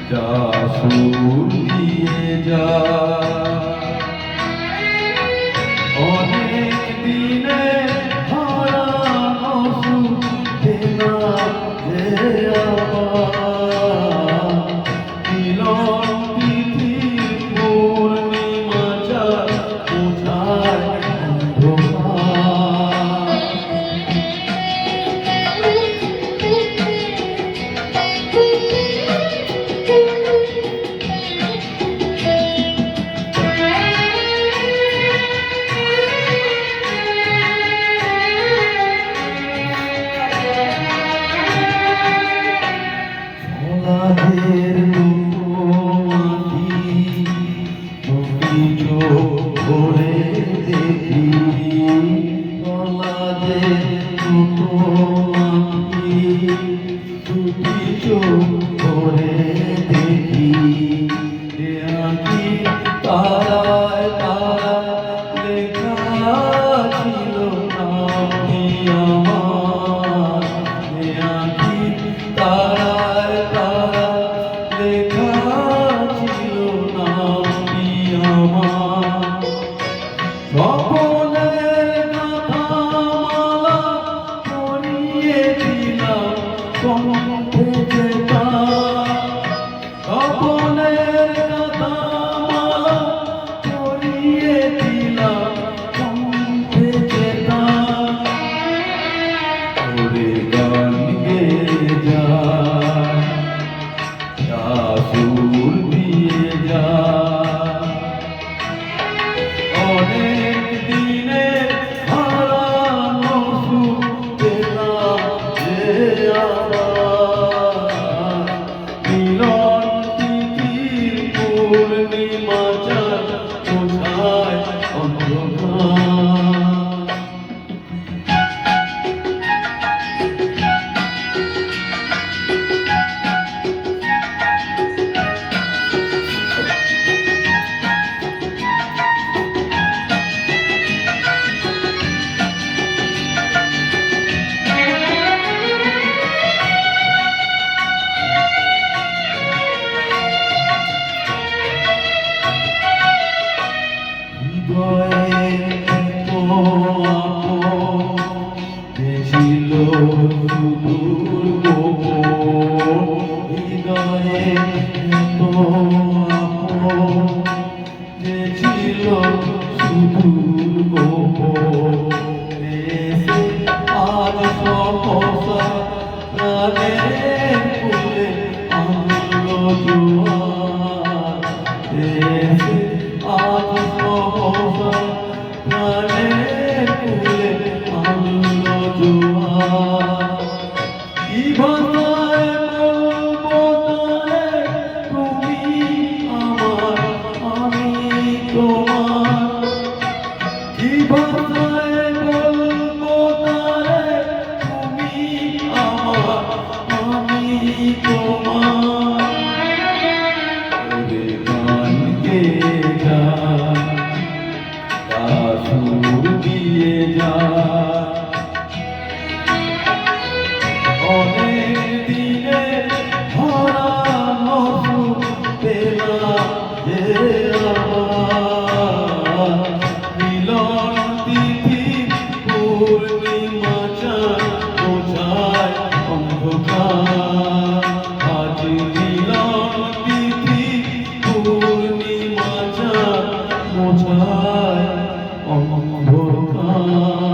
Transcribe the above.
যা সুর দিয়ে যা অনেক দিনে হারানো সুখে না যে আবার মিলন তিথির পূর্ণিমা চাঁদ কোথায় অন্ধকার মাঝের দুটো মাটি তুমি চোখ ভরে দেখি মাঝের দুটো মাটি তুমি চোখ ভরে দেখি আঁকি তারায় তারায় লেখা ছিল নামটি আমার আঁকি তারায় লেখা ছিল নামটি আমার স্বপনের গাথামালা পরিয়ে দিলাম কণ্ঠে যেটা স্বপনের গাথামালা পরিয়ে দিলাম কণ্ঠে যেটা ওরে গান গেয়ে যা সুর দিয়ে যা অনেক দিনে হারানো সুখ পেলাম যে আবার মিলন তিথির পূর্ণিমা চাঁদ কোথায় অন্ধকার ছিল সুদূর হৃদয়ে ছিল সুদূর আজ সহসা প্রাণে ফুলে আনন্দ জোয়ার আজ সহসা প্রাণে ফুলে আনন্দ জোয়ার কি ভাষায় বলবো তারে তুমি আমার আমি তোমার কি ভাষায় বলবো তারে তুমি আমার আমি তোমার ওরে গান গেয়ে যা সুর দিয়ে যা অনেক দিনে হারানো সুখ পেলাম যে আবার মিলন তিথি পূর্ণিমা চাঁদ কোথায় অন্ধকার আজ মিলন তিথি পূর্ণিমা চাঁদ কোথায় অন্ধকার